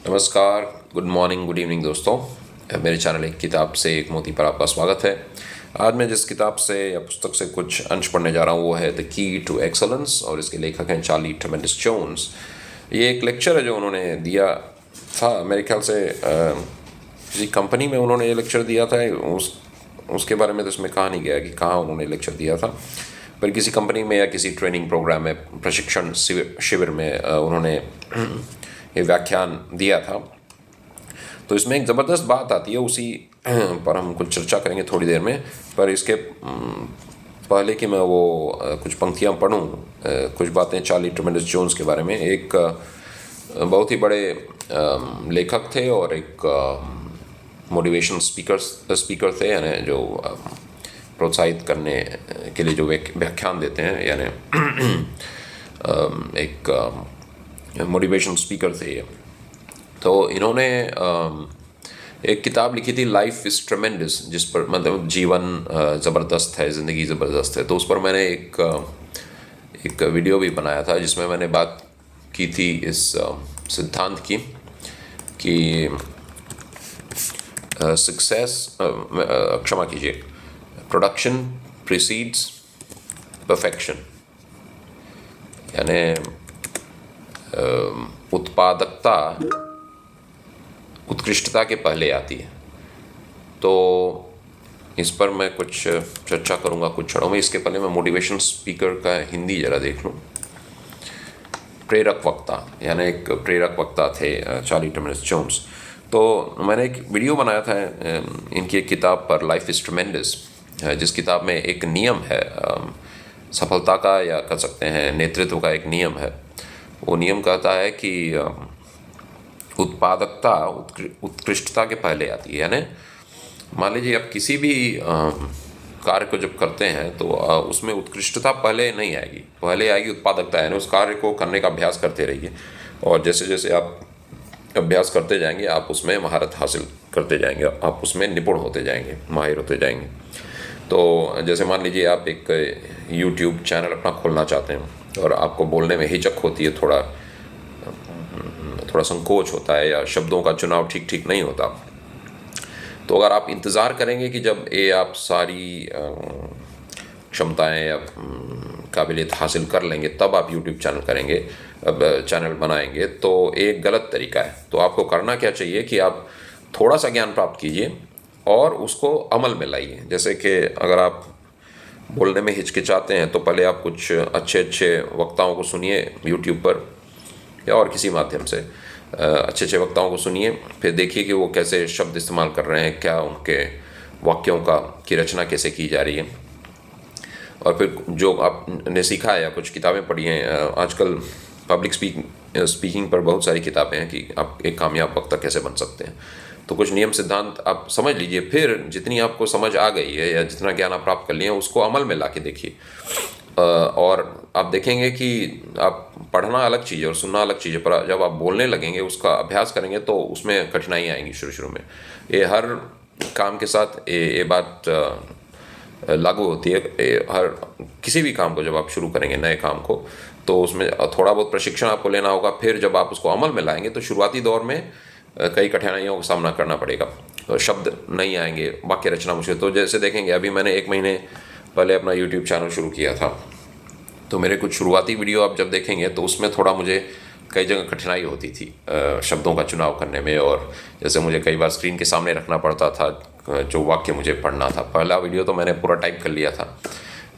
नमस्कार, good morning, good evening दोस्तों। मेरे चैनल एक किताब से एक मोती पर आपका स्वागत है। आज मैं जिस किताब से या पुस्तक से कुछ अंश पढ़ने जा रहा हूँ वो है द की टू एक्सलेंस और इसके लेखक हैं चार्ली ट्रेमेंडस जोन्स। ये एक लेक्चर है जो उन्होंने दिया था, मेरे ख्याल से किसी कंपनी में उन्होंने ये लेक्चर दिया था। उसके बारे में तो इसमें कहा नहीं गया कि कहाँ उन्होंने लेक्चर दिया था, पर किसी कंपनी में या किसी ट्रेनिंग प्रोग्राम में, प्रशिक्षण शिविर में उन्होंने ये व्याख्यान दिया था। तो इसमें एक ज़बरदस्त बात आती है, उसी पर हम कुछ चर्चा करेंगे थोड़ी देर में। पर इसके पहले कि मैं वो कुछ पंक्तियाँ पढ़ूँ, कुछ बातें चार्ली ट्रेमेंडस जोन्स के बारे में। एक बहुत ही बड़े लेखक थे और एक मोटिवेशन स्पीकर थे, यानी जो प्रोत्साहित करने के लिए जो व्याख्यान देते हैं, यानी एक मोटिवेशन स्पीकर थे ये। तो इन्होंने एक किताब लिखी थी लाइफ इज़ ट्रेमेंडस, जिस पर मतलब जीवन ज़बरदस्त है, ज़िंदगी ज़बरदस्त है। तो उस पर मैंने एक वीडियो भी बनाया था जिसमें मैंने बात की थी इस सिद्धांत की कि सक्सेस, क्षमा कीजिए, प्रोडक्शन प्रीसीड्स परफेक्शन, यानी उत्पादकता उत्कृष्टता के पहले आती है। तो इस पर मैं कुछ चर्चा करूँगा कुछ क्षणों में। इसके पहले मैं मोटिवेशन स्पीकर का हिंदी ज़रा देख लूँ। प्रेरक वक्ता, यानी एक प्रेरक वक्ता थे चार्ली ट्रेमेंडस जोन्स। तो मैंने एक वीडियो बनाया था इनकी एक किताब पर, लाइफ इज़ ट्रेमेंडस, जिस किताब में एक नियम है सफलता का, या कह सकते हैं नेतृत्व का एक नियम है। वो नियम कहता है कि उत्पादकता उत्कृष्टता के पहले आती है। यानी मान लीजिए आप किसी भी कार्य को जब करते हैं तो उसमें उत्कृष्टता पहले नहीं आएगी, पहले आएगी उत्पादकता। यानी उस कार्य को करने का अभ्यास करते रहिए, और जैसे जैसे आप अभ्यास करते जाएंगे आप उसमें महारत हासिल करते जाएंगे, आप उसमें निपुण होते जाएंगे, माहिर होते जाएंगे। तो जैसे मान लीजिए आप एक YouTube चैनल अपना खोलना चाहते हैं और आपको बोलने में हिचक होती है, थोड़ा संकोच होता है, या शब्दों का चुनाव ठीक नहीं होता। तो अगर आप इंतज़ार करेंगे कि जब ये आप सारी क्षमताएं या काबिलियत हासिल कर लेंगे तब आप YouTube चैनल करेंगे, अब चैनल बनाएंगे, तो एक गलत तरीका है। तो आपको करना क्या चाहिए कि आप थोड़ा सा ज्ञान प्राप्त कीजिए और उसको अमल में लाइए। जैसे कि अगर आप बोलने में हिचकिचाते हैं तो पहले आप कुछ अच्छे वक्ताओं को सुनिए YouTube पर या और किसी माध्यम से, अच्छे वक्ताओं को सुनिए, फिर देखिए कि वो कैसे शब्द इस्तेमाल कर रहे हैं, क्या उनके वाक्यों की रचना कैसे की जा रही है। और फिर जो आपने सीखा है या कुछ किताबें पढ़ी हैं, आजकल पब्लिक स्पीकिंग पर बहुत सारी किताबें हैं कि आप एक कामयाब वक्ता कैसे बन सकते हैं। तो कुछ नियम सिद्धांत आप समझ लीजिए, फिर जितनी आपको समझ आ गई है या जितना ज्ञान आप प्राप्त कर लिए हैं उसको अमल में ला के देखिए, और आप देखेंगे कि आप पढ़ना अलग चीज़ है और सुनना अलग चीज़ है, पर जब आप बोलने लगेंगे, उसका अभ्यास करेंगे, तो उसमें कठिनाई आएंगी शुरू में। ये हर काम के साथ ये बात लागू होती है। हर किसी भी काम को जब आप शुरू करेंगे, नए काम को, तो उसमें थोड़ा बहुत प्रशिक्षण आपको लेना होगा। फिर जब आप उसको अमल में लाएंगे तो शुरुआती दौर में कई कठिनाइयों का सामना करना पड़ेगा, तो शब्द नहीं आएंगे, वाक्य रचना मुश्किल। तो जैसे देखेंगे, अभी मैंने 1 महीने पहले अपना YouTube चैनल शुरू किया था, तो मेरे कुछ शुरुआती वीडियो आप जब देखेंगे तो उसमें थोड़ा मुझे कई जगह कठिनाई होती थी शब्दों का चुनाव करने में, और जैसे मुझे कई बार स्क्रीन के सामने रखना पड़ता था जो वाक्य मुझे पढ़ना था। पहला वीडियो तो मैंने पूरा टाइप कर लिया था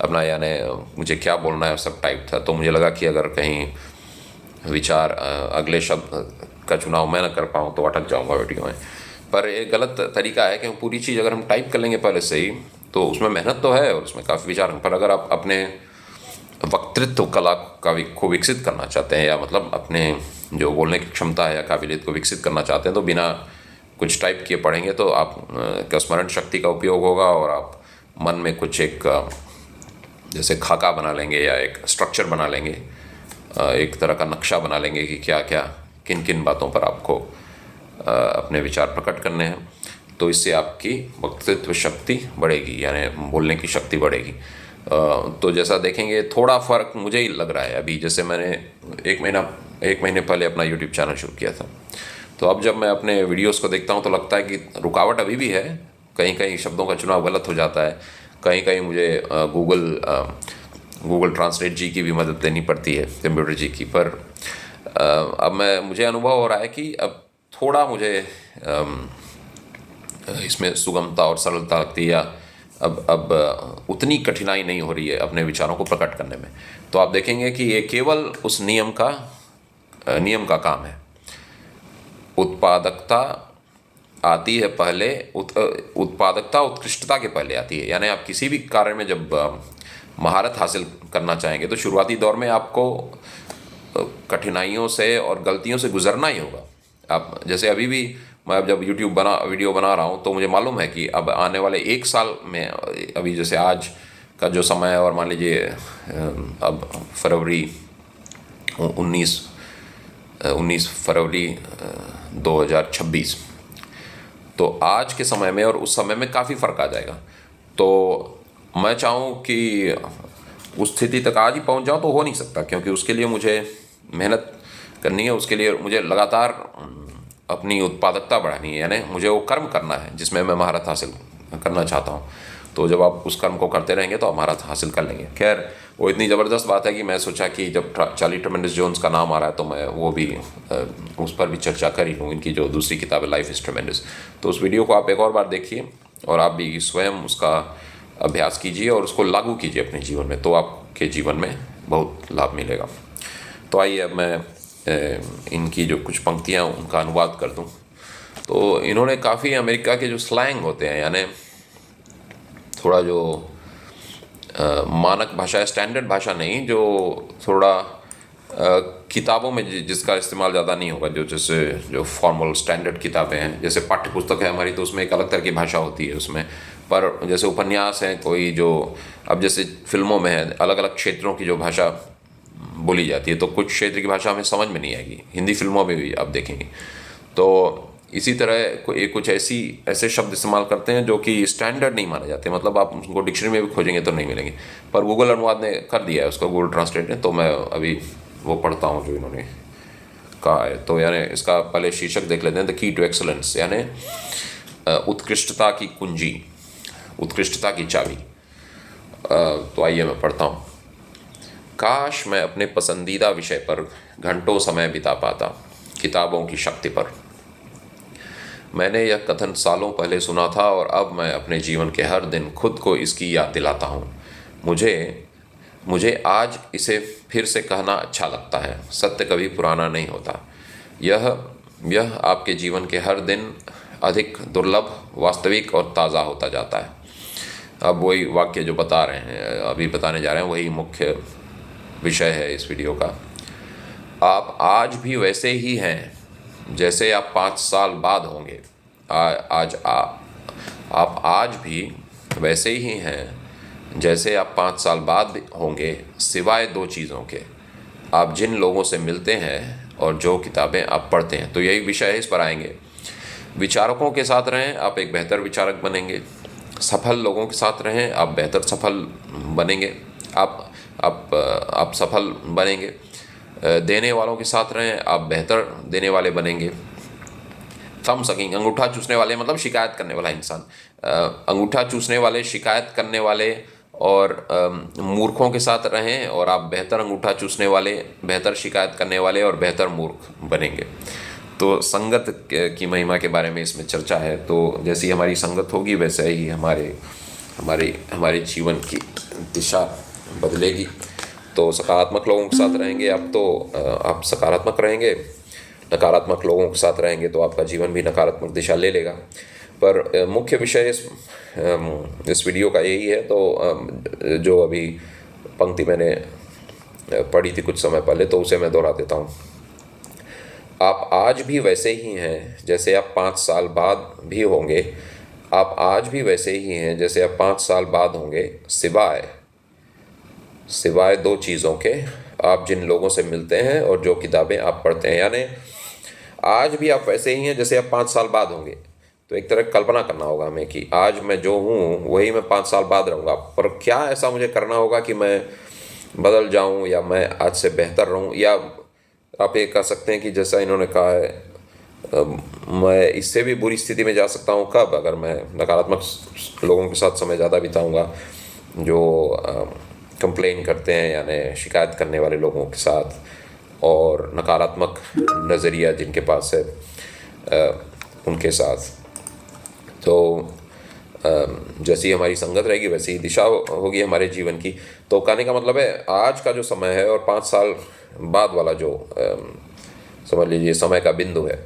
अपना, यानी मुझे क्या बोलना है सब टाइप था। तो मुझे लगा कि अगर कहीं विचार अगले शब्द का चुनाव मैं ना कर पाऊँ तो अटक जाऊँगा वीडियो में। पर एक गलत तरीका है कि पूरी चीज़ अगर हम टाइप कर लेंगे पहले से ही, तो उसमें मेहनत तो है और उसमें काफ़ी विचार, पर अगर आप अपने वक्तृत्व कला को विकसित करना चाहते हैं, या मतलब अपने जो बोलने की क्षमता है या काबिलियत को विकसित करना चाहते हैं, तो बिना कुछ टाइप किए पढ़ेंगे तो आप का स्मरण शक्ति का उपयोग होगा, और आप मन में कुछ एक जैसे खाका बना लेंगे या एक स्ट्रक्चर बना लेंगे, एक तरह का नक्शा बना लेंगे कि क्या क्या किन किन बातों पर आपको अपने विचार प्रकट करने हैं। तो इससे आपकी वक्तृत्व शक्ति बढ़ेगी, यानी बोलने की शक्ति बढ़ेगी। तो जैसा देखेंगे थोड़ा फ़र्क मुझे ही लग रहा है अभी। जैसे मैंने एक महीने पहले अपना YouTube चैनल शुरू किया था, तो अब जब मैं अपने वीडियोस को देखता हूँ तो लगता है कि रुकावट अभी भी है, कहीं कहीं शब्दों का चुनाव गलत हो जाता है, कहीं कहीं मुझे गूगल ट्रांसलेट जी की भी मदद लेनी पड़ती है, कंप्यूटर जी की। पर अब मुझे अनुभव हो रहा है कि अब थोड़ा मुझे इसमें सुगमता और सरलता लगती है, या अब उतनी कठिनाई नहीं हो रही है अपने विचारों को प्रकट करने में। तो आप देखेंगे कि ये केवल उस नियम का काम है। उत्पादकता आती है पहले, उत्पादकता उत्कृष्टता के पहले आती है। यानी आप किसी भी कार्य में जब महारत हासिल करना चाहेंगे तो शुरुआती दौर में आपको कठिनाइयों से और गलतियों से गुजरना ही होगा। आप जैसे अभी भी मैं अब जब वीडियो बना रहा हूँ तो मुझे मालूम है कि अब आने वाले 1 साल में, अभी जैसे आज का जो समय है, और मान लीजिए अब फरवरी 19 फरवरी 2026, तो आज के समय में और उस समय में काफ़ी फ़र्क आ जाएगा। तो मैं चाहूँ कि उस स्थिति तक आज ही पहुँच जाऊँ तो हो नहीं सकता, क्योंकि उसके लिए मुझे मेहनत करनी है, उसके लिए मुझे लगातार अपनी उत्पादकता बढ़ानी है। यानी मुझे वो कर्म करना है जिसमें मैं महारत हासिल करना चाहता हूँ। तो जब आप उस कर्म को करते रहेंगे तो आप महारत हासिल कर लेंगे। खैर, वो इतनी ज़बरदस्त बात है कि मैं सोचा कि जब चार्ली ट्रेमेंडस जोन्स का नाम आ रहा है तो मैं वो भी उस पर भी चर्चा कर ही लूँ। इनकी जो दूसरी किताब है लाइफ इज़ ट्रेमेंडस, तो उस वीडियो को आप एक और बार देखिए और आप भी स्वयं उसका अभ्यास कीजिए और उसको लागू कीजिए अपने जीवन में, तो आपके जीवन में बहुत लाभ मिलेगा। तो आइए अब मैं इनकी जो कुछ पंक्तियाँ उनका अनुवाद कर दूँ। तो इन्होंने काफ़ी अमेरिका के जो स्लैंग होते हैं, यानी थोड़ा जो मानक भाषा है, स्टैंडर्ड भाषा नहीं, जो थोड़ा किताबों में जिसका इस्तेमाल ज़्यादा नहीं होगा, जैसे जो फॉर्मल स्टैंडर्ड किताबें हैं, जैसे पाठ्य पुस्तक है हमारी, तो उसमें एक अलग तरह की भाषा होती है उसमें। पर जैसे उपन्यास हैं कोई, जो अब जैसे फिल्मों में है, अलग अलग क्षेत्रों की जो भाषा बोली जाती है, तो कुछ क्षेत्र की भाषा हमें समझ में नहीं आएगी, हिंदी फिल्मों में भी आप देखेंगे। तो इसी तरह कुछ ऐसे शब्द इस्तेमाल करते हैं जो कि स्टैंडर्ड नहीं माने जाते, मतलब आप उनको डिक्शनरी में भी खोजेंगे तो नहीं मिलेंगे, पर गूगल अनुवाद ने कर दिया है उसका, गूगल ट्रांसलेट ने। तो मैं अभी वो पढ़ता हूँ जो इन्होंने कहा है। तो यानी इसका पहले शीर्षक देख लेते हैं, द की टू एक्सलेंस, यानी उत्कृष्टता की कुंजी, उत्कृष्टता की चाबी। तो आइए मैं पढ़ता हूँ। काश मैं अपने पसंदीदा विषय पर घंटों समय बिता पाता, किताबों की शक्ति पर। मैंने यह कथन सालों पहले सुना था और अब मैं अपने जीवन के हर दिन खुद को इसकी याद दिलाता हूँ। मुझे आज इसे फिर से कहना अच्छा लगता है। सत्य कभी पुराना नहीं होता। यह आपके जीवन के हर दिन अधिक दुर्लभ, वास्तविक और ताज़ा होता जाता है। अब वही वाक्य जो बता रहे हैं, अभी बताने जा रहे हैं, वही मुख्य विषय है इस वीडियो का। आप आज भी वैसे ही हैं जैसे आप 5 साल बाद होंगे। आप आज भी वैसे ही हैं जैसे आप 5 साल बाद होंगे, सिवाय 2 चीज़ों के, आप जिन लोगों से मिलते हैं और जो किताबें आप पढ़ते हैं। तो यही विषय है, इस पर आएंगे। विचारकों के साथ रहें, आप एक बेहतर विचारक बनेंगे। सफल लोगों के साथ रहें, आप बेहतर सफल बनेंगे। आप सफल बनेंगे। देने वालों के साथ रहें, आप बेहतर देने वाले बनेंगे। थम सकिंग, अंगूठा चूसने वाले मतलब शिकायत करने वाला इंसान, अंगूठा चूसने वाले, शिकायत करने वाले और मूर्खों के साथ रहें और आप बेहतर अंगूठा चूसने वाले, बेहतर शिकायत करने वाले और बेहतर मूर्ख बनेंगे। तो संगत की महिमा के बारे में इसमें चर्चा है। तो जैसी हमारी संगत होगी वैसे ही हमारे जीवन की दिशा बदलेगी। तो सकारात्मक लोगों के साथ रहेंगे आप, तो आप सकारात्मक रहेंगे। नकारात्मक लोगों के साथ रहेंगे तो आपका जीवन भी नकारात्मक दिशा ले लेगा। पर मुख्य विषय इस वीडियो का यही है। तो जो अभी पंक्ति मैंने पढ़ी थी कुछ समय पहले, तो उसे मैं दोहरा देता हूँ। आप आज भी वैसे ही हैं जैसे आप 5 साल बाद भी होंगे। आप आज भी वैसे ही हैं जैसे आप 5 साल बाद होंगे, सिवाय 2 चीज़ों के, आप जिन लोगों से मिलते हैं और जो किताबें आप पढ़ते हैं। यानी आज भी आप वैसे ही हैं जैसे आप 5 साल बाद होंगे। तो एक तरह कल्पना करना होगा हमें कि आज मैं जो हूँ वही मैं 5 साल बाद रहूँगा। पर क्या ऐसा मुझे करना होगा कि मैं बदल जाऊँ या मैं आज से बेहतर रहूँ, या आप ये कह सकते हैं कि जैसा इन्होंने कहा है, मैं इससे भी बुरी स्थिति में जा सकता हूँ कब, अगर मैं नकारात्मक लोगों के साथ समय ज़्यादा बिताऊँगा, जो कंप्लेन करते हैं यानी शिकायत करने वाले लोगों के साथ, और नकारात्मक नज़रिया जिनके पास है उनके साथ। तो जैसी हमारी संगत रहेगी वैसी ही दिशा होगी हमारे जीवन की। तो कहने का मतलब है आज का जो समय है और 5 साल बाद वाला जो समझ लीजिए समय का बिंदु है,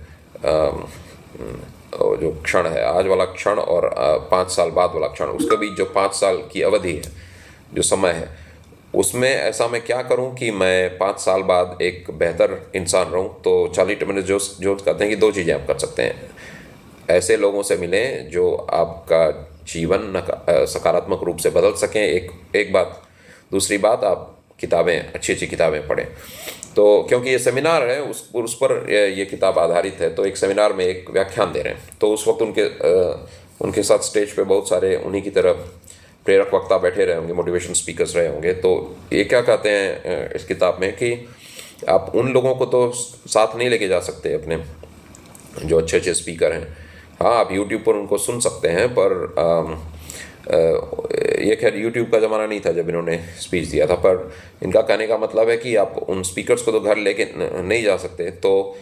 और जो क्षण है, आज वाला क्षण और 5 साल बाद वाला क्षण, उसके बीच जो 5 साल की अवधि है, जो समय है, उसमें ऐसा मैं क्या करूं कि मैं 5 साल बाद एक बेहतर इंसान रहूं। तो चार्ली टिमोथी जोन्स कहते हैं कि 2 चीज़ें आप कर सकते हैं। ऐसे लोगों से मिलें जो आपका जीवन सकारात्मक रूप से बदल सकें, एक बात। दूसरी बात, आप किताबें, अच्छी अच्छी किताबें पढ़ें। तो क्योंकि ये सेमिनार है, उस पर ये किताब आधारित है, तो एक सेमिनार में एक व्याख्यान दे रहे हैं, तो उस वक्त उनके साथ स्टेज पे बहुत सारे उन्हीं की तरह प्रेरक वक्ता बैठे रहे होंगे, मोटिवेशन स्पीकर्स रहे होंगे। तो ये क्या कहते हैं इस किताब में कि आप उन लोगों को तो साथ नहीं लेके जा सकते अपने, जो अच्छे अच्छे स्पीकर हैं। हाँ, आप यूट्यूब पर उनको सुन सकते हैं, पर ये खैर यूट्यूब का ज़माना नहीं था जब इन्होंने स्पीच दिया था। पर इनका कहने का मतलब है कि आप उन स्पीकर्स को तो घर लेके नहीं जा सकते, तो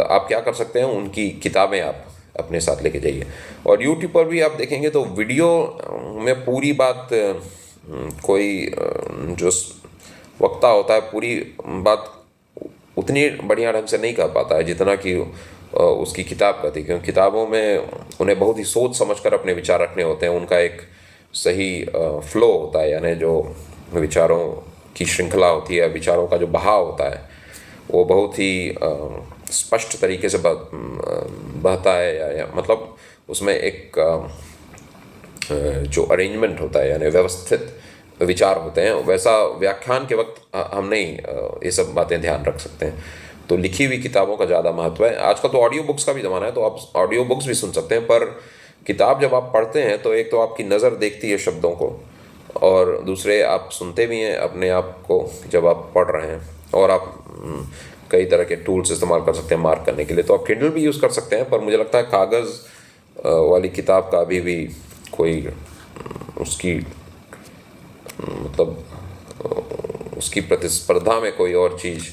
आप क्या कर सकते हैं, उनकी किताबें आप अपने साथ लेके जाइए। और यूट्यूब पर भी आप देखेंगे तो वीडियो में पूरी बात कोई जो वक्ता होता है पूरी बात उतनी बढ़िया ढंग से नहीं कर पाता है जितना कि उसकी किताब का थी। क्योंकि किताबों में उन्हें बहुत ही सोच समझकर अपने विचार रखने होते हैं, उनका एक सही फ्लो होता है, यानी जो विचारों की श्रृंखला होती है, विचारों का जो बहाव होता है, वो बहुत ही स्पष्ट तरीके से बहता है, या मतलब उसमें एक जो अरेंजमेंट होता है, यानी व्यवस्थित विचार होते हैं। वैसा व्याख्यान के वक्त हम नहीं ये सब बातें ध्यान रख सकते हैं। तो लिखी हुई किताबों का ज़्यादा महत्व है। आजकल तो ऑडियो बुक्स का भी ज़माना है, तो आप ऑडियो बुक्स भी सुन सकते हैं। पर किताब जब आप पढ़ते हैं तो एक तो आपकी नज़र देखती है शब्दों को, और दूसरे आप सुनते भी हैं अपने आप को जब आप पढ़ रहे हैं। और आप कई तरह के टूल्स इस्तेमाल कर सकते हैं मार्क करने के लिए, तो आप किंडल भी यूज़ कर सकते हैं। पर मुझे लगता है कागज़ वाली किताब का अभी भी कोई उसकी मतलब उसकी प्रतिस्पर्धा में कोई और चीज़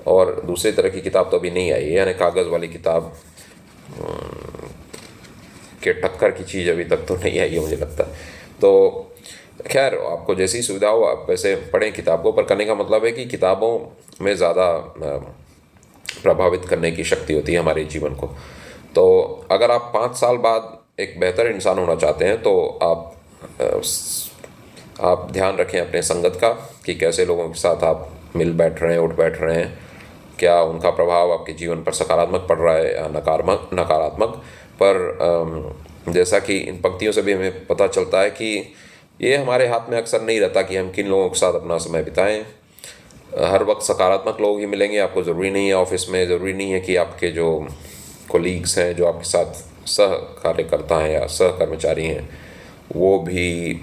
और दूसरी तरह की किताब तो अभी नहीं आई है, यानी कागज़ वाली किताब के टक्कर की चीज़ अभी तक तो नहीं आई है मुझे लगता है। तो खैर, आपको जैसी सुविधा हो आप वैसे पढ़ें किताब को, पर करने का मतलब है कि किताबों में ज़्यादा प्रभावित करने की शक्ति होती है हमारे जीवन को। तो अगर आप 5 साल बाद एक बेहतर इंसान होना चाहते हैं तो आप ध्यान रखें अपने संगत का, कि कैसे लोगों के साथ आप मिल बैठ रहे हैं, उठ बैठ रहे हैं, क्या उनका प्रभाव आपके जीवन पर सकारात्मक पड़ रहा है या नकारात्मक। पर जैसा कि इन पंक्तियों से भी हमें पता चलता है कि ये हमारे हाथ में अक्सर नहीं रहता कि हम किन लोगों के साथ अपना समय बिताएं। हर वक्त सकारात्मक लोग ही मिलेंगे आपको, ज़रूरी नहीं है ऑफिस में, ज़रूरी नहीं है कि आपके जो कोलीग्स हैं, जो आपके साथ सह कार्यकर्ता हैं या सह कर्मचारी हैं, वो भी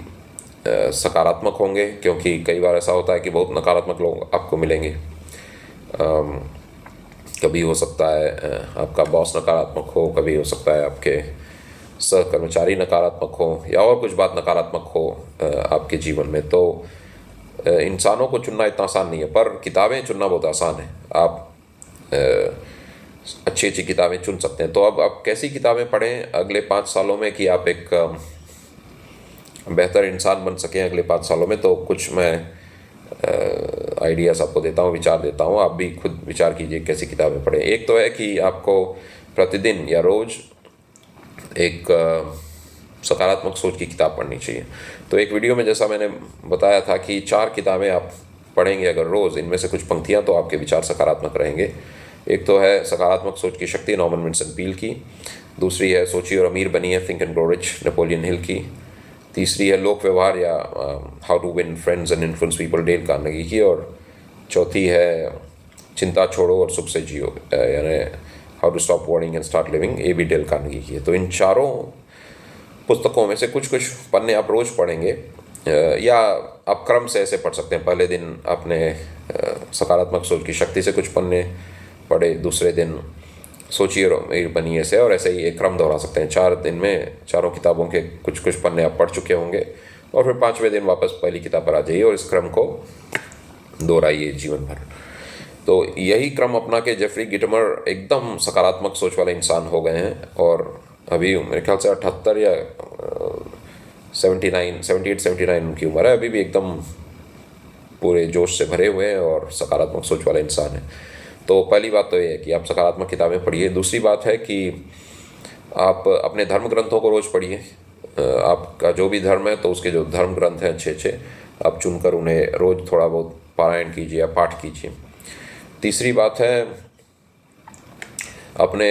सकारात्मक होंगे। क्योंकि कई बार ऐसा होता है कि बहुत नकारात्मक लोग आपको मिलेंगे। कभी हो सकता है आपका बॉस नकारात्मक हो, कभी हो सकता है आपके सह कर्मचारी नकारात्मक हो, या और कुछ बात नकारात्मक हो आपके जीवन में। तो इंसानों को चुनना इतना आसान नहीं है, पर किताबें चुनना बहुत आसान है। आप अच्छी अच्छी किताबें चुन सकते हैं। तो अब आप कैसी किताबें पढ़ें अगले 5 सालों में कि आप एक बेहतर इंसान बन सकें अगले 5 सालों में, तो कुछ मैं आइडियाज़ आपको देता हूँ, विचार देता हूँ। आप भी खुद विचार कीजिए कैसी किताबें पढ़ें। एक तो है कि आपको प्रतिदिन या रोज़ एक सकारात्मक सोच की किताब पढ़नी चाहिए। तो एक वीडियो में जैसा मैंने बताया था कि 4 किताबें आप पढ़ेंगे अगर रोज़, इनमें से कुछ पंक्तियाँ, तो आपके विचार सकारात्मक रहेंगे। एक तो है सकारात्मक सोच की शक्ति, नॉर्मन विंसन पील की। दूसरी है सोचिए और अमीर बनिए, think and grow rich, Napoleon Hill की। तीसरी है लोक व्यवहार या how to win friends and influence people, Dale Carnegie की। और चौथी है चिंता छोड़ो और सुख से जियो, यानी how to stop worrying and start living, ये भी डेल कार्नेगी की है। तो इन चारों पुस्तकों में से कुछ कुछ पन्ने आप रोज़ पढ़ेंगे, या आप क्रम से ऐसे पढ़ सकते हैं। पहले दिन आपने सकारात्मक सोच की शक्ति से कुछ पन्ने पढ़े, दूसरे दिन सोचिए मेरी बनी ऐसे, और ऐसे ही एक क्रम दोहरा सकते हैं। 4 दिन में चारों किताबों के कुछ कुछ पन्ने आप पढ़ चुके होंगे, और फिर 5वें दिन वापस पहली किताब पर आ जाइए और इस क्रम को दोहराइए जीवन भर। तो यही क्रम अपना के जेफरी गिटमर एकदम सकारात्मक सोच वाले इंसान हो गए हैं, और अभी मेरे ख्याल से 78 या 78-79 उनकी उम्र है। अभी भी एकदम पूरे जोश से भरे हुए हैं और सकारात्मक सोच वाले इंसान हैं। तो पहली बात तो ये है कि आप सकारात्मक किताबें पढ़िए। दूसरी बात है कि आप अपने धर्म ग्रंथों को रोज़ पढ़िए। आपका जो भी धर्म है तो उसके जो धर्म ग्रंथ हैं अच्छे अच्छे, आप चुनकर उन्हें रोज़ थोड़ा बहुत पारायण कीजिए या पाठ कीजिए। तीसरी बात है, अपने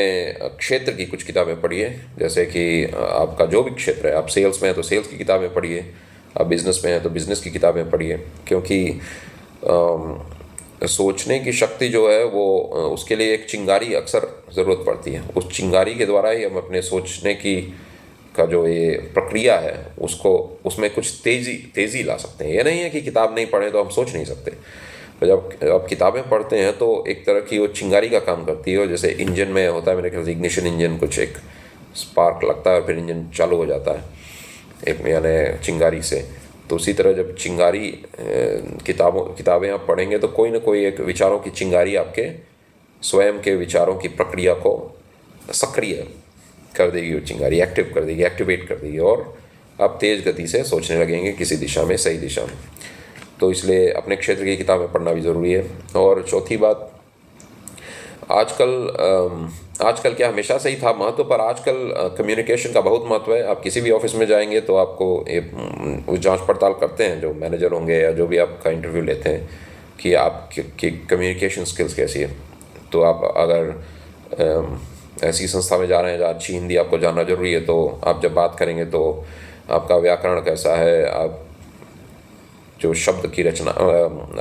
क्षेत्र की कुछ किताबें पढ़िए। जैसे कि आपका जो भी क्षेत्र है, आप सेल्स में हैं तो सेल्स की किताबें पढ़िए, आप बिज़नेस में हैं तो बिज़नेस की किताबें पढ़िए। क्योंकि सोचने की शक्ति जो है वो उसके लिए एक चिंगारी अक्सर ज़रूरत पड़ती है। उस चिंगारी के द्वारा ही हम अपने सोचने की का जो ये प्रक्रिया है उसको, उसमें कुछ तेज़ी ला सकते हैं। ये नहीं है कि किताब नहीं पढ़ें तो हम सोच नहीं सकते। तो जब आप किताबें पढ़ते हैं तो एक तरह की वो चिंगारी का काम करती है। और जैसे इंजन में होता है मेरे ख्याल से इग्निशन इंजन, कुछ एक स्पार्क लगता है और फिर इंजन चालू हो जाता है एक यानी चिंगारी से। तो उसी तरह जब चिंगारी किताबें आप पढ़ेंगे तो कोई ना कोई एक विचारों की चिंगारी आपके स्वयं के विचारों की प्रक्रिया को सक्रिय कर देगी। वो चिंगारी एक्टिव कर देगी, एक्टिवेट कर देगी, और आप तेज़ गति से सोचने लगेंगे किसी दिशा में, सही दिशा में। तो इसलिए अपने क्षेत्र की किताबें पढ़ना भी ज़रूरी है। और चौथी बात, आजकल क्या हमेशा से ही था महत्व, पर आजकल कम्युनिकेशन का बहुत महत्व है। आप किसी भी ऑफिस में जाएंगे तो आपको वो जांच पड़ताल करते हैं जो मैनेजर होंगे या जो भी आपका इंटरव्यू लेते हैं कि आपकी कम्युनिकेशन स्किल्स कैसी है। तो आप अगर ऐसी संस्था में जा रहे हैं जहाँ अच्छी हिंदी आपको जानना जरूरी है, तो आप जब बात करेंगे तो आपका व्याकरण कैसा है, आप जो शब्द की रचना,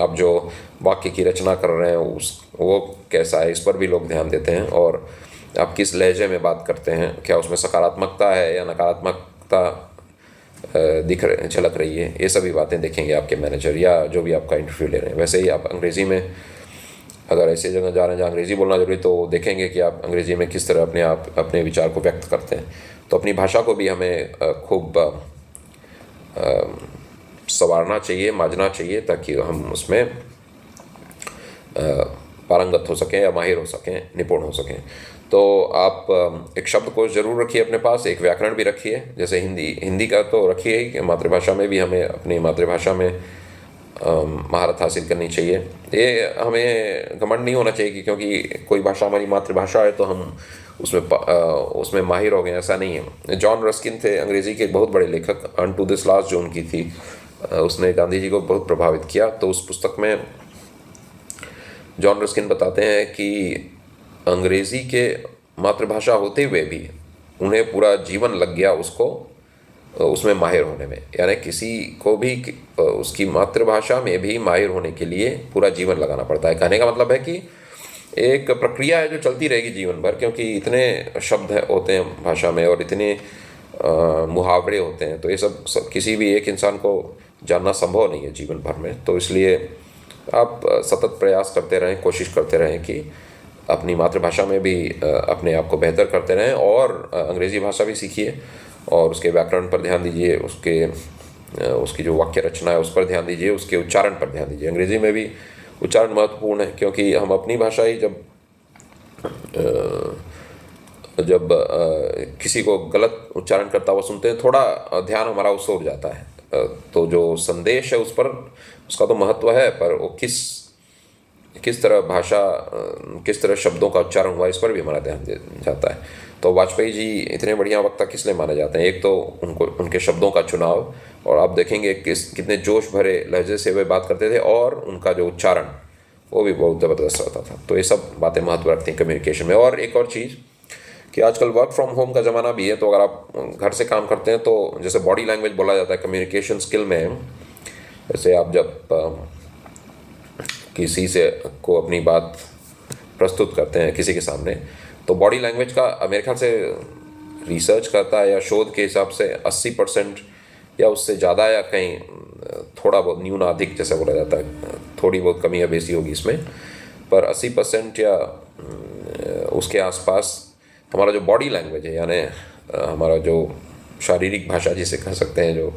आप जो वाक्य की रचना कर रहे हैं वो कैसा है, इस पर भी लोग ध्यान देते हैं। और आप किस लहजे में बात करते हैं, क्या उसमें सकारात्मकता है या नकारात्मकता झलक रही है, ये सभी बातें देखेंगे आपके मैनेजर या जो भी आपका इंटरव्यू ले रहे हैं। वैसे ही आप अंग्रेज़ी में अगर ऐसी जगह जा रहे हैं जहाँ अंग्रेज़ी बोलना जरूरी, तो देखेंगे कि आप अंग्रेज़ी में किस तरह अपने विचार को व्यक्त करते हैं। तो अपनी भाषा को भी हमें खूब संवारना चाहिए, मांझना चाहिए, ताकि हम उसमें पारंगत हो सकें या माहिर हो सकें, निपुण हो सकें। तो आप एक शब्दकोश ज़रूर रखिए अपने पास, एक व्याकरण भी रखिए। जैसे हिंदी का तो रखिए ही, मातृभाषा में भी हमें अपनी मातृभाषा में महारत हासिल करनी चाहिए। ये हमें घमंड नहीं होना चाहिए कि क्योंकि कोई भाषा हमारी मातृभाषा है तो हम उसमें माहिर हो गए, ऐसा नहीं है। जॉन रस्किन थे अंग्रेज़ी के एक बहुत बड़े लेखक। अनटू दिस लास्ट जो उनकी थी, उसने गांधी जी को बहुत प्रभावित किया। तो उस पुस्तक में जॉन रस्किन बताते हैं कि अंग्रेज़ी के मातृभाषा होते हुए भी उन्हें पूरा जीवन लग गया उसमें माहिर होने में। यानी किसी को भी उसकी मातृभाषा में भी माहिर होने के लिए पूरा जीवन लगाना पड़ता है। कहने का मतलब है कि एक प्रक्रिया है जो चलती रहेगी जीवन भर, क्योंकि इतने शब्द होते हैं भाषा में और इतने मुहावरे होते हैं। तो ये सब किसी भी एक इंसान को जानना संभव नहीं है जीवन भर में। तो इसलिए आप सतत प्रयास करते रहें, कोशिश करते रहें कि अपनी मातृभाषा में भी अपने आप को बेहतर करते रहें, और अंग्रेज़ी भाषा भी सीखिए और उसके व्याकरण पर ध्यान दीजिए, उसकी जो वाक्य रचना है उस पर ध्यान दीजिए, उसके उच्चारण पर ध्यान दीजिए। अंग्रेज़ी में भी उच्चारण महत्वपूर्ण है, क्योंकि हम अपनी भाषा ही जब किसी को गलत उच्चारण करता हुआ सुनते हैं, थोड़ा ध्यान हमारा उससे उड़ जाता है। तो जो संदेश है उस पर उसका तो महत्व है, पर वो किस तरह शब्दों का उच्चारण हुआ, इस पर भी हमारा ध्यान जाता है। तो वाजपेयी जी इतने बढ़िया वक्ता किस लिए माने जाते हैं? एक तो उनके शब्दों का चुनाव, और आप देखेंगे कितने जोश भरे लहजे से वे बात करते थे, और उनका जो उच्चारण वो भी बहुत ज़बरदस्त रहता था। तो ये सब बातें महत्व रखती हैं कम्युनिकेशन में। और एक और चीज़ कि आजकल वर्क फ्रॉम होम का ज़माना भी है, तो अगर आप घर से काम करते हैं तो जैसे बॉडी लैंग्वेज बोला जाता है कम्युनिकेशन स्किल में, जैसे आप जब किसी से को अपनी बात प्रस्तुत करते हैं किसी के सामने, तो बॉडी लैंग्वेज का मेरे ख्याल से रिसर्च करता है या शोध के हिसाब से 80% या उससे ज़्यादा, या कहीं थोड़ा बहुत न्यून अधिक जैसा बोला जाता है, थोड़ी बहुत कमी या बेसी होगी इसमें, पर 80% या उसके आसपास हमारा जो बॉडी लैंग्वेज है, यानी हमारा जो शारीरिक भाषा जिसे कह सकते हैं, जो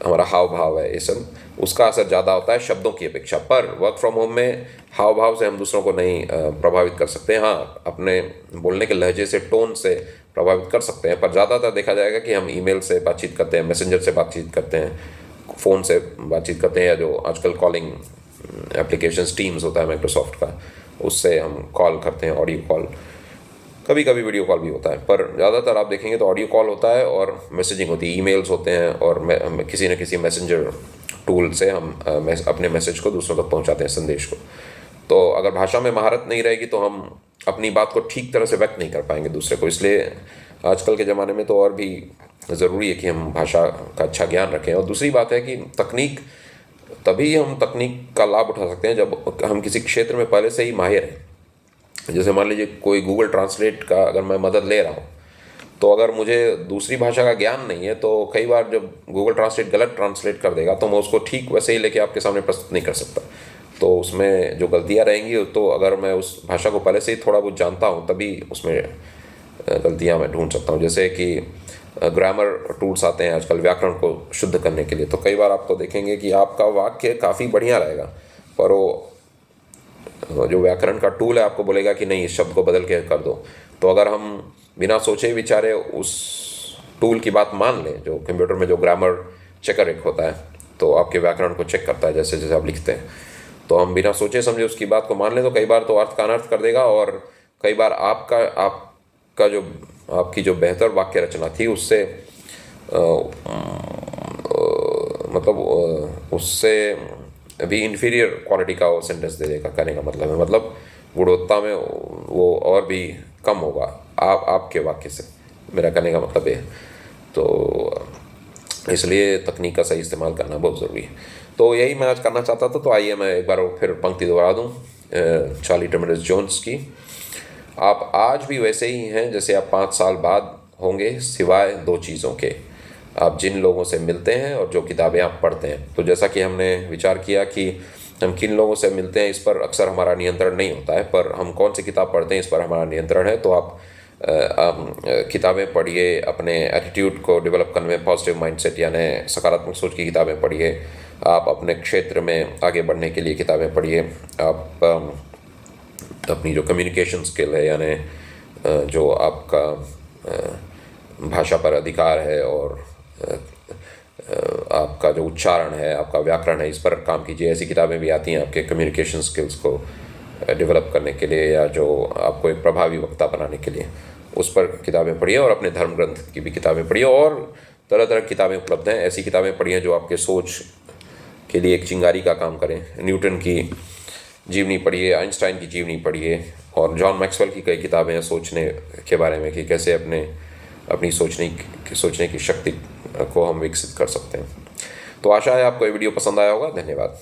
हमारा हाव भाव है, ये सब उसका असर ज़्यादा होता है शब्दों की अपेक्षा। पर वर्क फ्रॉम होम में हाव भाव से हम दूसरों को नहीं प्रभावित कर सकते हैं। हाँ, अपने बोलने के लहजे से, टोन से प्रभावित कर सकते हैं, पर ज़्यादातर देखा जाएगा कि हम ईमेल से बातचीत करते हैं, मैसेंजर से बातचीत करते हैं, फ़ोन से बातचीत करते हैं, या जो आजकल कॉलिंग एप्लीकेशंस टीम्स होता है माइक्रोसॉफ्ट का, उससे हम कॉल करते हैं, ऑडियो कॉल, कभी कभी वीडियो कॉल भी होता है। पर ज़्यादातर आप देखेंगे तो ऑडियो कॉल होता है और मैसेजिंग होती है, ईमेल्स होते हैं, और किसी न किसी मैसेंजर टूल से हम अपने मैसेज को दूसरों तक पहुंचाते हैं, संदेश को। तो अगर भाषा में महारत नहीं रहेगी तो हम अपनी बात को ठीक तरह से व्यक्त नहीं कर पाएंगे दूसरे को। इसलिए आजकल के ज़माने में तो और भी ज़रूरी है कि हम भाषा का अच्छा ज्ञान रखें। और दूसरी बात है कि तभी हम तकनीक का लाभ उठा सकते हैं जब हम किसी क्षेत्र में पहले से ही माहिर हैं। जैसे मान लीजिए कोई गूगल ट्रांसलेट का अगर मैं मदद ले रहा हूँ, तो अगर मुझे दूसरी भाषा का ज्ञान नहीं है तो कई बार जब गूगल ट्रांसलेट गलत ट्रांसलेट कर देगा तो मैं उसको ठीक वैसे ही लेके आपके सामने प्रस्तुत नहीं कर सकता। तो उसमें जो गलतियाँ रहेंगी, तो अगर मैं उस भाषा को पहले से ही थोड़ा बहुत जानता हूँ तभी उसमें गलतियाँ मैं ढूंढ सकता हूँ। जैसे कि ग्रामर टूल्स आते हैं आजकल व्याकरण को शुद्ध करने के लिए। तो कई बार आपको देखेंगे कि आपका वाक्य काफ़ी बढ़िया रहेगा, पर वो जो व्याकरण का टूल है आपको बोलेगा कि नहीं, इस शब्द को बदल के कर दो। तो अगर हम बिना सोचे विचारे उस टूल की बात मान लें, जो कंप्यूटर में जो ग्रामर चेकर एक होता है, तो आपके व्याकरण को चेक करता है जैसे जैसे आप लिखते हैं, तो हम बिना सोचे समझे उसकी बात को मान लें तो कई बार तो अर्थ का अनर्थ कर देगा। और कई बार आपकी जो बेहतर वाक्य रचना थी उससे उससे भी इंफीरियर क्वालिटी का वो सेंटेंस दे देगा। कहने का मतलब है, मतलब गुणवत्ता में वो और भी कम होगा आपके वाक्य से, मेरा कहने का मतलब ये। तो इसलिए तकनीक का सही इस्तेमाल करना बहुत ज़रूरी है। तो यही मैं आज करना चाहता था। तो आइए मैं एक बार फिर पंक्ति दोहरा दूँ चार्ली टिमरस जोन्स की। आप आज भी वैसे ही हैं जैसे आप 5 साल बाद होंगे, सिवाय 2 चीज़ों के, आप जिन लोगों से मिलते हैं और जो किताबें आप पढ़ते हैं। तो जैसा कि हमने विचार किया कि हम किन लोगों से मिलते हैं इस पर अक्सर हमारा नियंत्रण नहीं होता है, पर हम कौन सी किताब पढ़ते हैं इस पर हमारा नियंत्रण है। तो आप किताबें पढ़िए, अपने एटीट्यूड को डेवलप करने में पॉजिटिव माइंडसेट यानी सकारात्मक सोच की किताबें पढ़िए। आप अपने क्षेत्र में आगे बढ़ने के लिए किताबें पढ़िए। आप अपनी जो कम्युनिकेशन स्किल है, यानी जो आपका भाषा पर अधिकार है और आपका जो उच्चारण है, आपका व्याकरण है, इस पर काम कीजिए। ऐसी किताबें भी आती हैं आपके कम्युनिकेशन स्किल्स को डेवलप करने के लिए, या जो आपको एक प्रभावी वक्ता बनाने के लिए, उस पर किताबें पढ़िए। और अपने धर्म ग्रंथ की भी किताबें पढ़िए, और तरह तरह की किताबें उपलब्ध हैं। ऐसी किताबें पढ़िए जो आपके सोच के लिए एक चिंगारी का काम करें। न्यूटन की जीवनी पढ़िए, आइंस्टाइन की जीवनी पढ़िए, और जॉन मैक्सवेल की कई किताबें हैं सोचने के बारे में कि कैसे अपनी सोचने की शक्ति को हम विकसित कर सकते हैं। तो आशा है आपको ये वीडियो पसंद आया होगा। धन्यवाद।